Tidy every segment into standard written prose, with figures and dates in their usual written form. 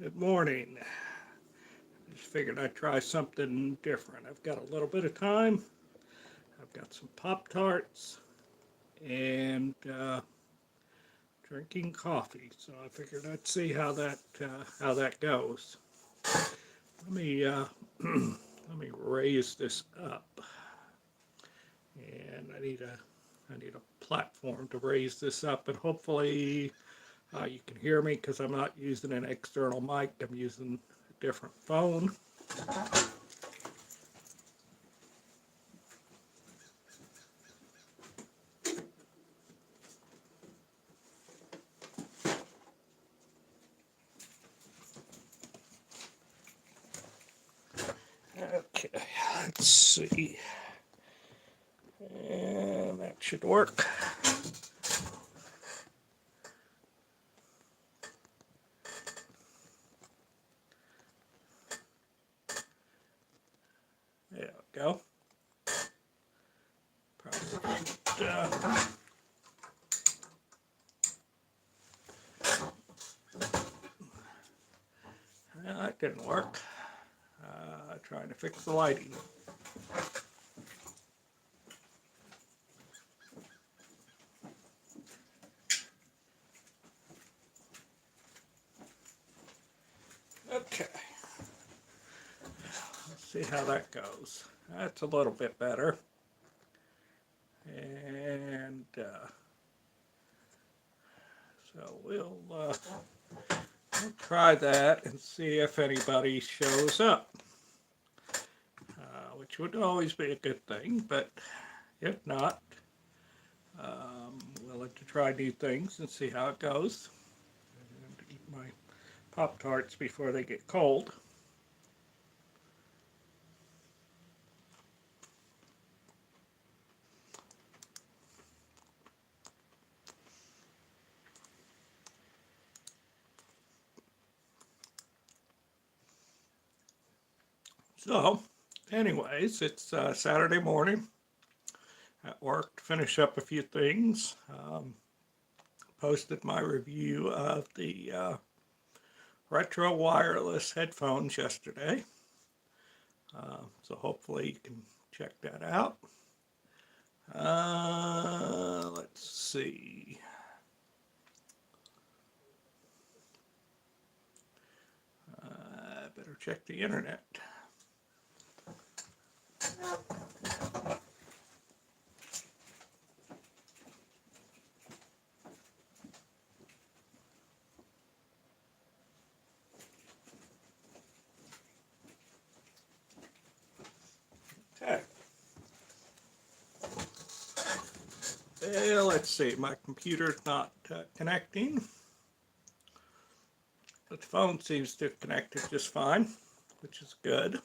Good morning. Just figured I'd try something different. I've got a little bit of time. I've got some Pop Tarts and drinking coffee. So I figured I'd see how that goes. Let me let me raise this up, and I need a platform to raise this up, and hopefully you can hear me because I'm not using an external mic. I'm using a different phone. Okay, let's see. And that should work. There we go. Probably, that didn't work. Trying to fix the lighting. Okay, let's see how that goes. That's a little bit better. And so we'll try that and see if anybody shows up, which would always be a good thing, but if not, willing to try new things and see how it goes. And eat my Pop Tarts before they get cold. So, anyways, it's Saturday morning at work to finish up a few things. Posted my review of the retro wireless headphones yesterday. So hopefully you can check that out. Let's see. Better check the internet. Okay. Let's see. My computer's not connecting. But the phone seems to have connected just fine, which is good.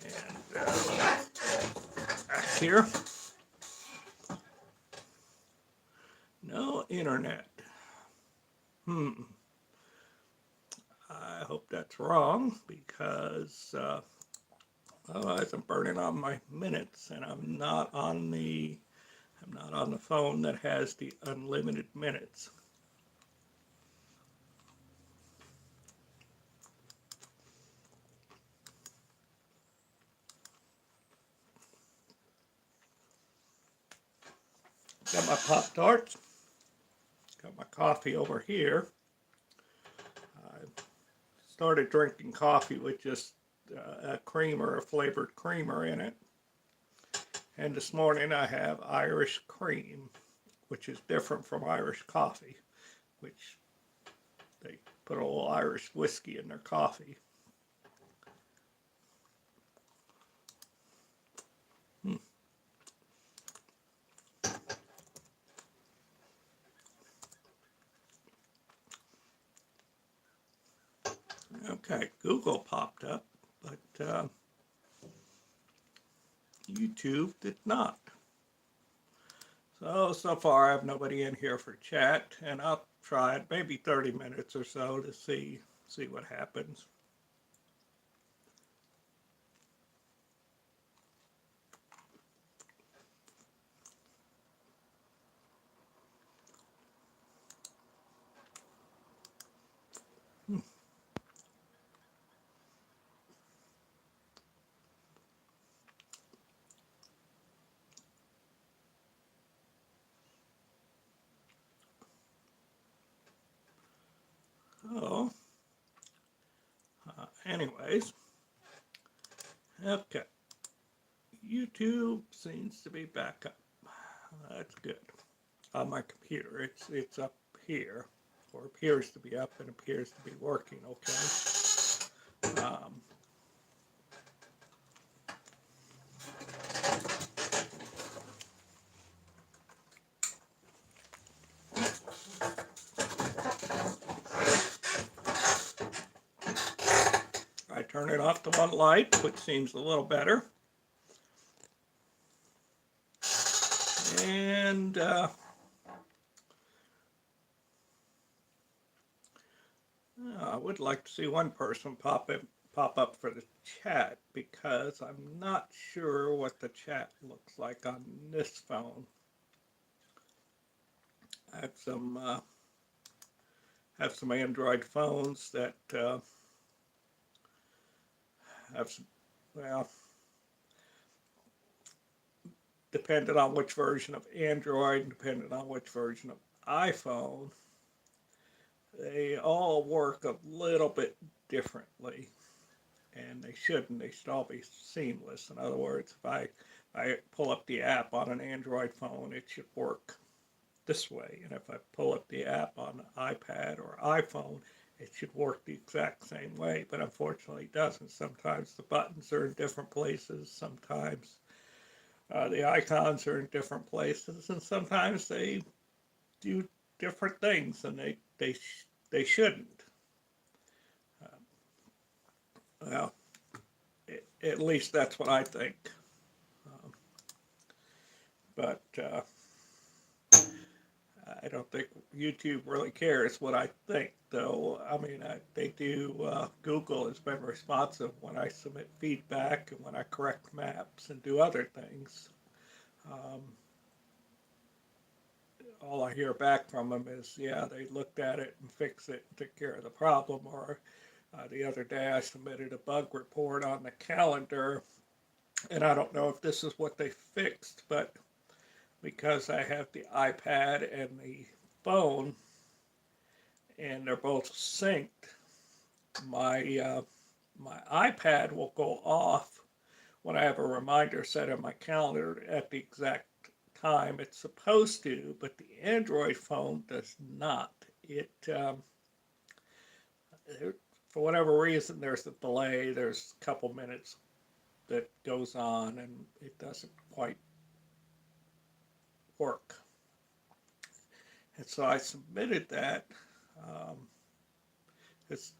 And back here. No internet. I hope that's wrong because otherwise I'm burning on my minutes, and I'm not on the phone that has the unlimited minutes. Got my Pop Tarts. Got my coffee over here. I started drinking coffee with just a flavored creamer in it. And this morning I have Irish cream, which is different from Irish coffee, which they put a little Irish whiskey in their coffee. Okay, Google popped up, but YouTube did not. So far I have nobody in here for chat, and I'll try it maybe 30 minutes or so to see what happens. anyways, okay. YouTube seems to be back up. That's good. On my computer, it's up here, or appears to be up and appears to be working okay. I turn it off to one light, which seems a little better. And I would like to see one person pop up for the chat because I'm not sure what the chat looks like on this phone. I have some Android phones that have some, well, depending on which version of Android, depending on which version of iPhone, they all work a little bit differently, and they shouldn't. They should all be seamless. In other words, if I pull up the app on an Android phone, it should work this way, and if I pull up the app on an iPad or iPhone, it should work the exact same way, but unfortunately it doesn't. Sometimes the buttons are in different places, sometimes the icons are in different places, and sometimes they do different things, and they shouldn't. Well, at least that's what I think. But I don't think YouTube really cares what I think, though. I mean, they do. Google has been responsive when I submit feedback and when I correct maps and do other things. Um, all I hear back from them is, yeah, they looked at it and fixed it and took care of the problem. Or the other day I submitted a bug report on the calendar, and I don't know if this is what they fixed, but because I have the iPad and the phone, and they're both synced, my my iPad will go off when I have a reminder set in my calendar at the exact time it's supposed to, but the Android phone does not. For whatever reason, there's a delay. There's a couple minutes that goes on, and it doesn't quite work. And so I submitted that. Um, it's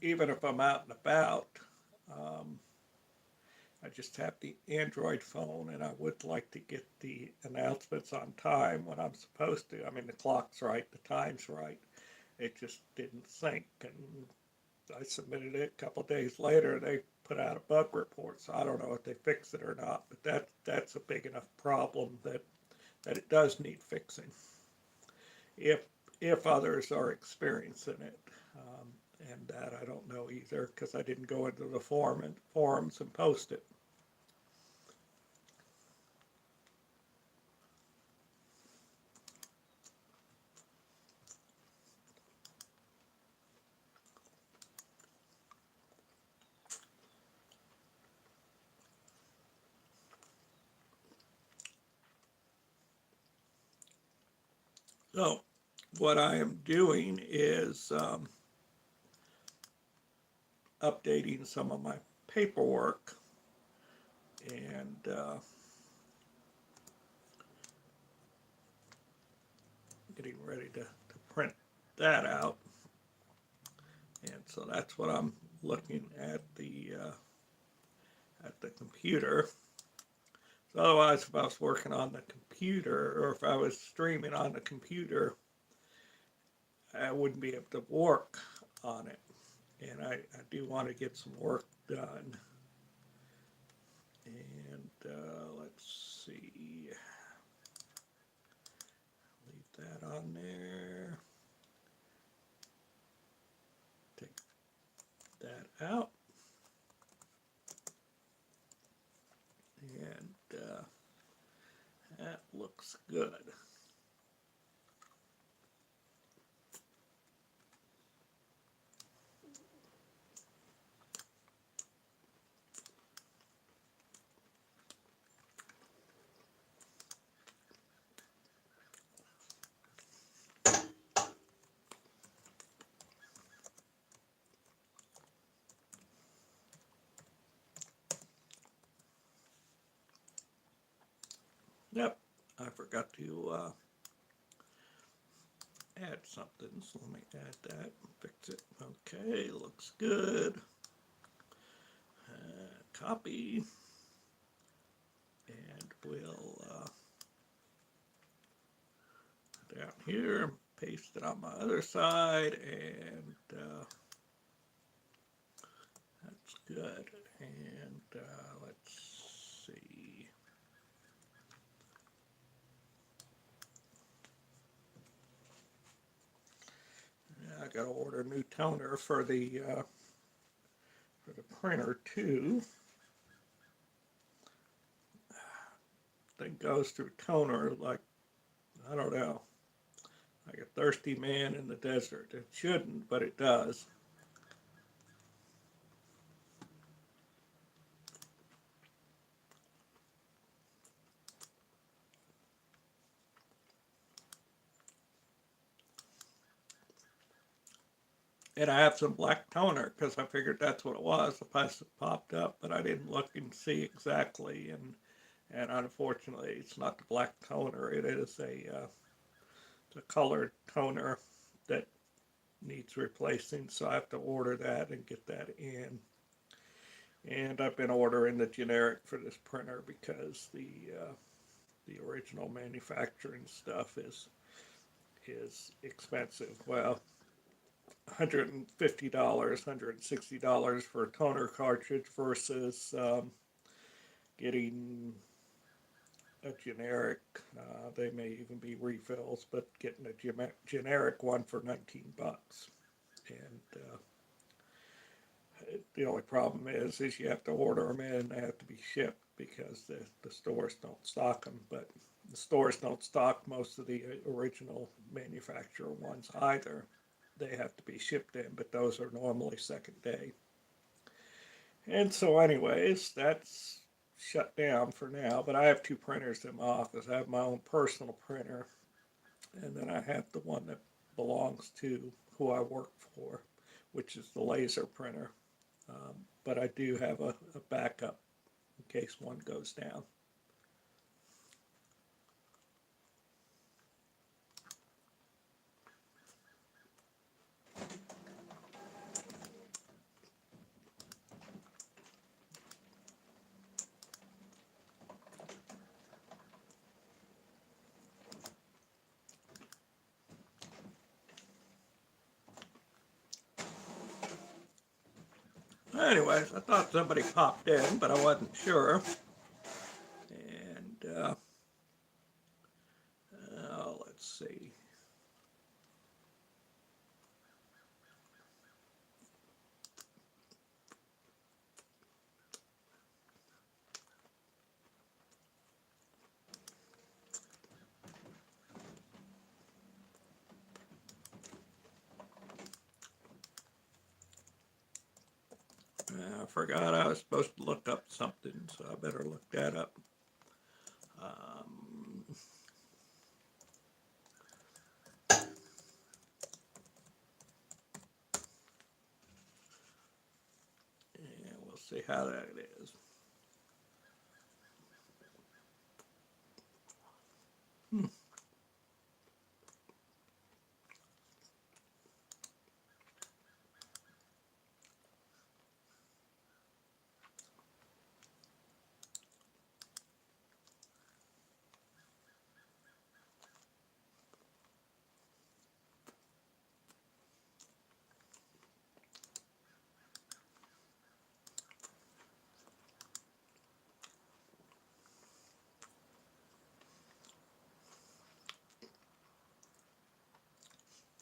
even if I'm out and about. Um, I just have the Android phone, and I would like to get the announcements on time when I'm supposed to. I mean, the clock's right, the time's right. It just didn't sync, and I submitted it a couple of days later. They put out a bug report, so I don't know if they fixed it or not. But that's a big enough problem that it does need fixing. If if others are experiencing it. And that I don't know either because I didn't go into the forums and post it. So what I am doing is updating some of my paperwork and getting ready to print that out. And so that's what I'm looking at the computer. So otherwise, if I was working on the computer or if I was streaming on the computer, I wouldn't be able to work on it. And I do want to get some work done. And let's see, leave that on there. Take that out. And that looks good. forgot to add something, so let me add that, fix it. Okay, looks good. Copy, and we'll down here, paste it on my other side, and that's good. And let's see. I got to order a new toner for the printer too. Thing goes through toner like, I don't know, like a thirsty man in the desert. It shouldn't, but it does. And I have some black toner because I figured that's what it was. The price popped up, but I didn't look and see exactly. And unfortunately, it's not the black toner. It is a colored toner that needs replacing. So I have to order that and get that in. And I've been ordering the generic for this printer because the original manufacturing stuff is expensive. Well, $150, $160 for a toner cartridge versus getting a generic. They may even be refills, but getting a generic one for 19 bucks. And the only problem is you have to order them in. They have to be shipped because the stores don't stock them. But the stores don't stock most of the original manufacturer ones either. They have to be shipped in, but those are normally second day. And so anyways, that's shut down for now, but I have two printers in my office. I have my own personal printer, and then I have the one that belongs to who I work for, which is the laser printer. But I do have a backup in case one goes down. Anyways, I thought somebody popped in, but I wasn't sure. And let's see. I forgot I was supposed to look up something, so I better look that up. And we'll see how that is.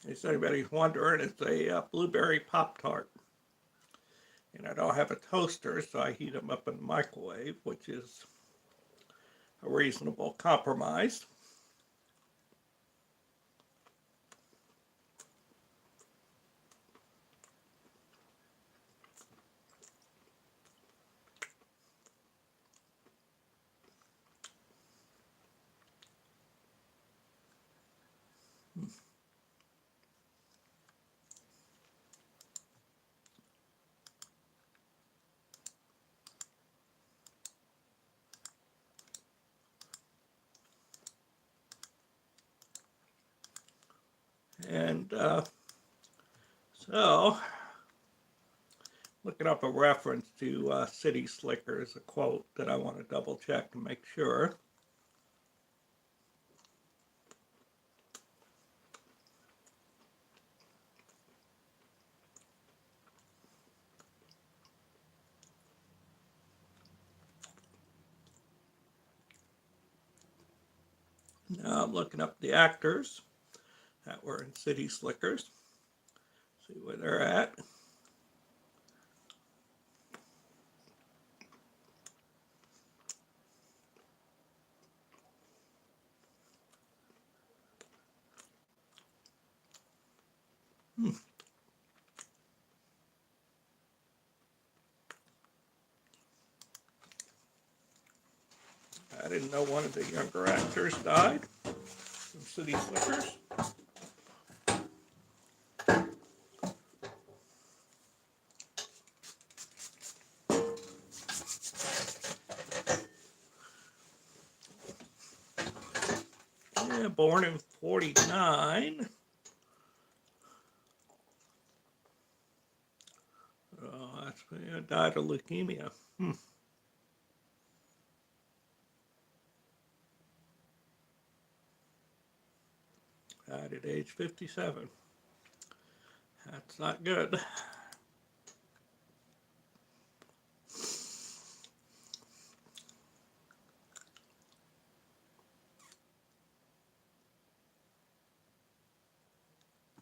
If anybody's wondering, it's a blueberry Pop-Tart. And I don't have a toaster, so I heat them up in the microwave, which is a reasonable compromise. And so, looking up a reference to City Slickers, a quote that I want to double check to make sure. Now I'm looking up the actors that were in City Slickers. See where they're at. I didn't know one of the younger actors died from City Slickers. Yeah, born in 49. Oh, that's died of leukemia. Died at age 57. That's not good.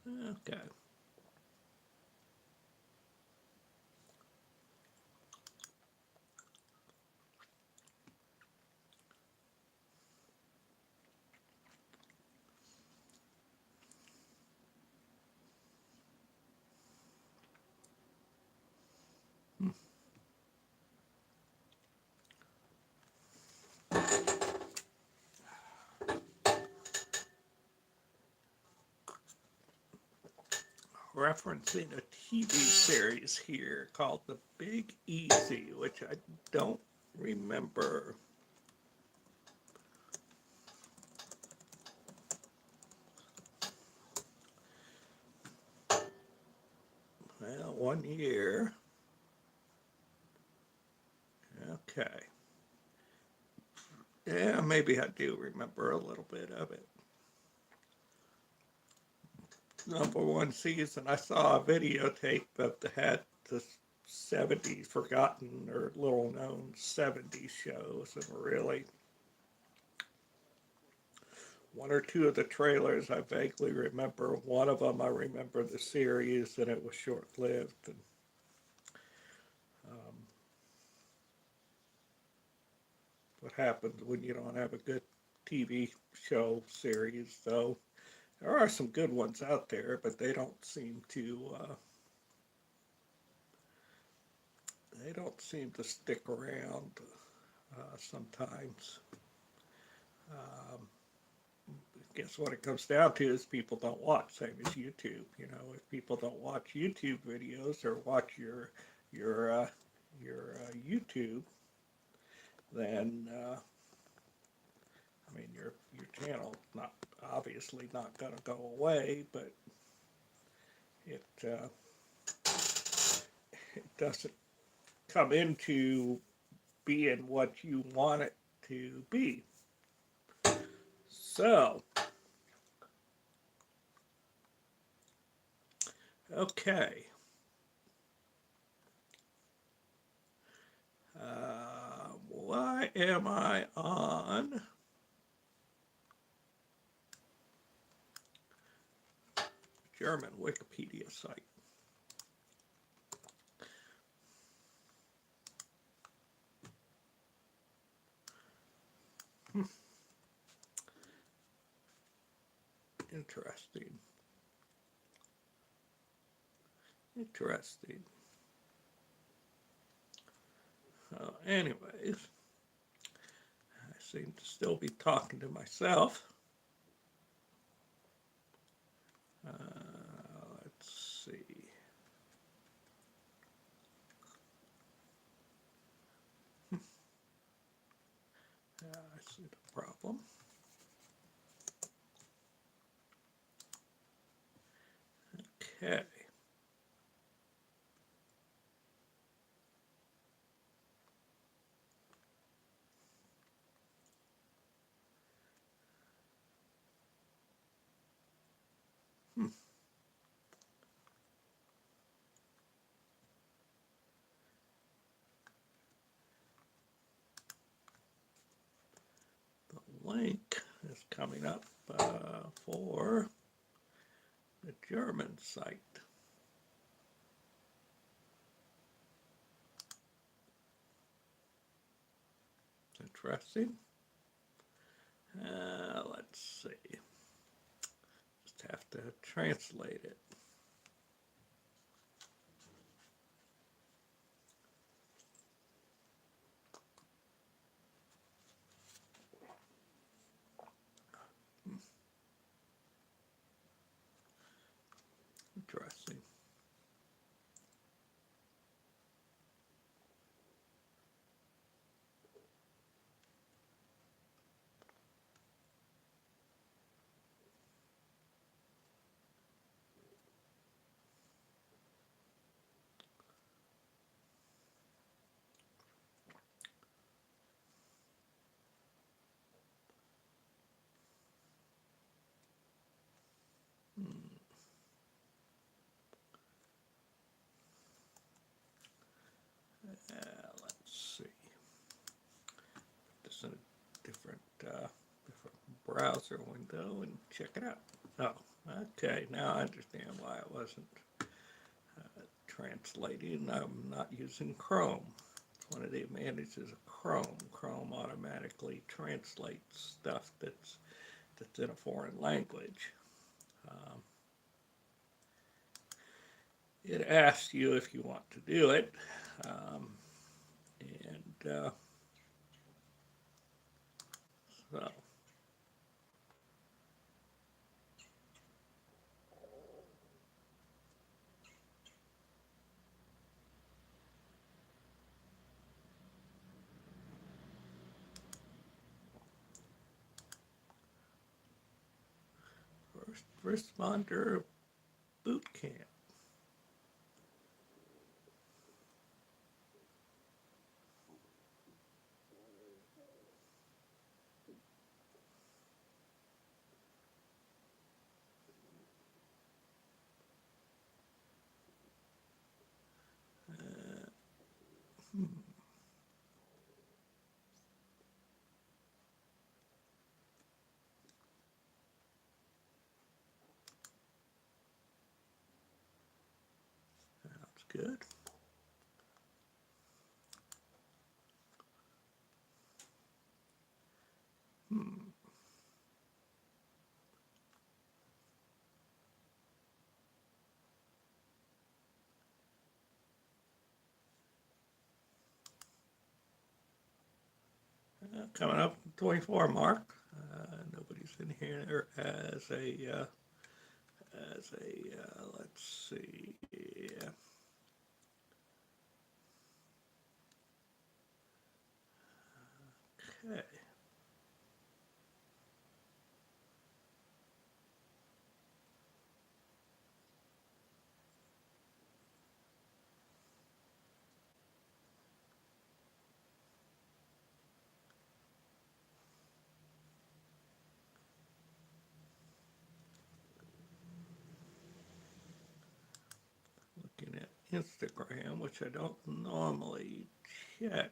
Okay. Referencing a TV series here called The Big Easy, which I don't remember. Well, 1 year. Okay. Yeah, maybe I do remember a little bit of it. Number one season, I saw a videotape that had the 70s forgotten or little known 70s shows, and really one or two of the trailers I vaguely remember. One of them I remember the series, and it was short lived. And what happens when you don't have a good TV show series, though. There are some good ones out there, but they don't seem to stick around sometimes. Um, I guess what it comes down to is people don't watch, same as YouTube. You know, if people don't watch YouTube videos or watch your YouTube, then I mean your channel not obviously not going to go away, but it it doesn't come into being what you want it to be. So, okay. Why am I on German Wikipedia site? Interesting. Interesting. Anyways, I seem to still be talking to myself. Let's see. I see the problem. Okay. The link is coming up for the German site. It's interesting. Let's see. Just have to translate it. Interesting. Let's see. Put this in a different browser window and check it out. Oh, okay. Now I understand why it wasn't translating. I'm not using Chrome. It's one of the advantages of Chrome. Chrome automatically translates stuff that's in a foreign language. It asks you if you want to do it, and so first responder boot camp. Sounds good. Coming up 24 mark. Nobody's in here as a let's see. Okay. Looking at Instagram, which I don't normally check,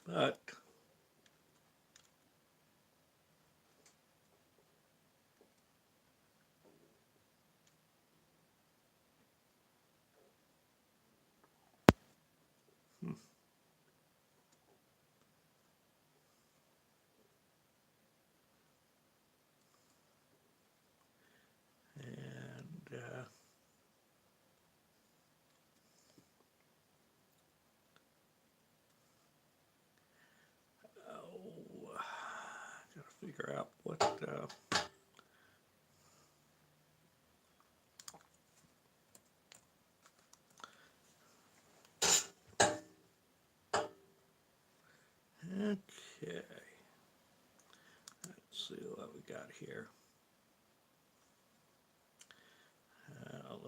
but and oh, gotta figure out what. Okay, let's see what we got here.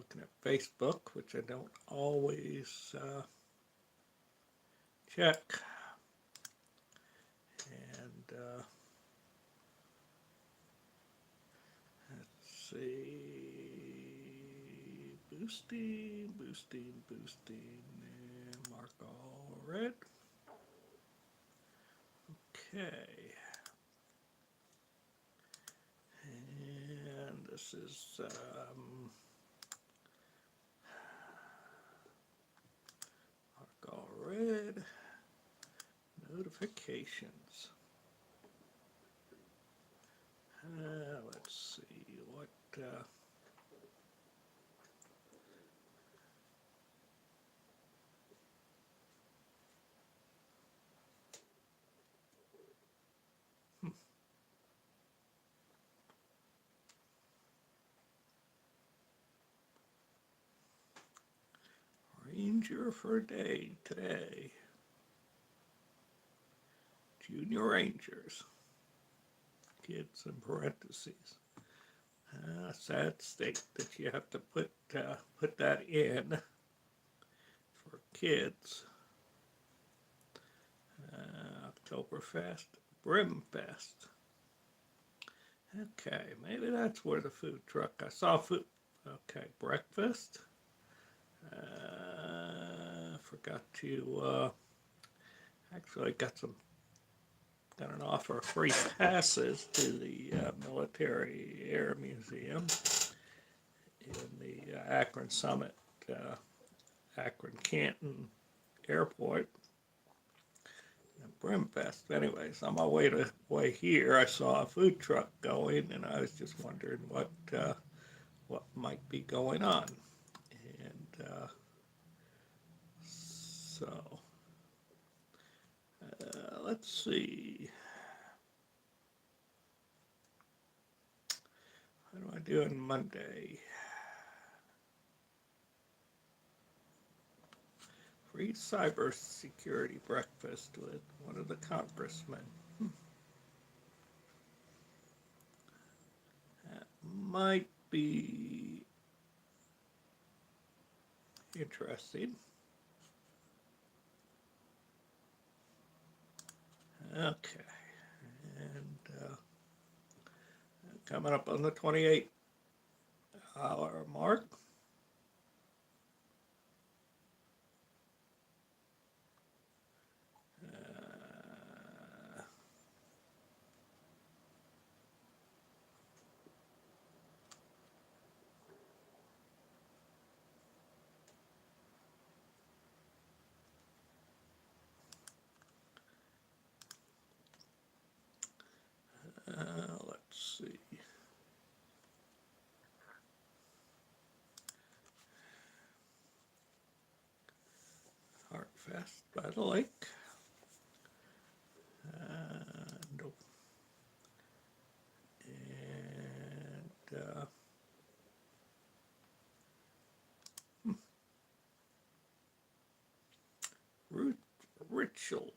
looking at Facebook, which I don't always check. And let's see, boosting, and mark all red. Okay. And this is mark all red. Notifications. Let's see what. Ranger for a day today. Junior Rangers. Kids in parentheses. Sad state that you have to put that in for kids. Oktoberfest, Brimfest. Okay, maybe that's where the food truck. I saw food. Okay, breakfast. Forgot to actually got an offer of free passes to the Military Air Museum in the Akron Summit, Akron Canton Airport. Brimfest. Anyways, on my way here, I saw a food truck going, and I was just wondering what might be going on. And so let's see. How do I do on Monday? Free cybersecurity breakfast with one of the congressmen. That might be interesting. Okay. And coming up on the 28-hour mark. Let's see. Heartfest by the lake. Nope. And Ritual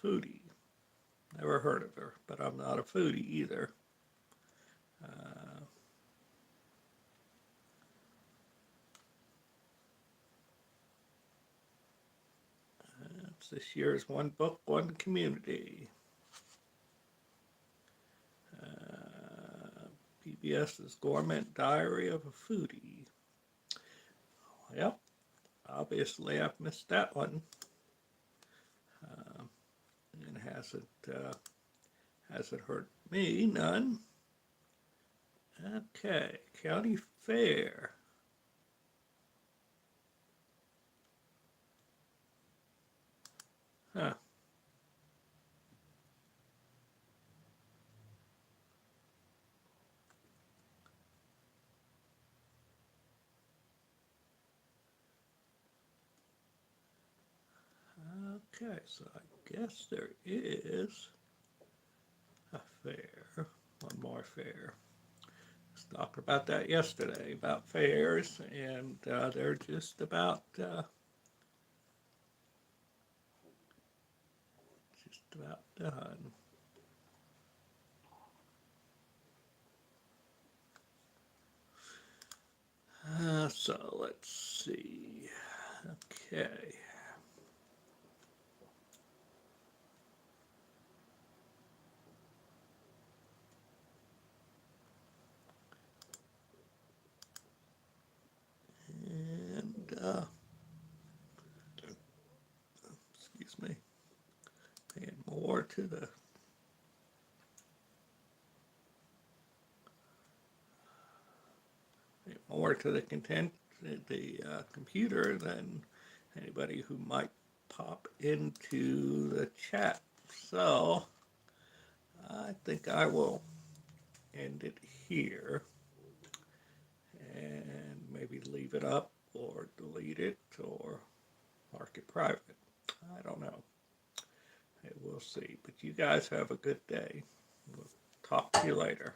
foodie. Never heard of her, but I'm not a foodie either. It's this year's One Book, One Community. PBS's Gourmet Diary of a Foodie. Yep, obviously I've missed that one. And hasn't hurt me none. Okay, County Fair. Huh. Okay, so I guess there is a fair, one more fair. I was talking about that yesterday, about fairs, and they're just about done. So let's see. Okay. And excuse me, paying more to the content, the computer than anybody who might pop into the chat. So I think I will end it here and maybe leave it up or delete it or mark it private. I don't know. We'll see. But you guys have a good day. We'll talk to you later.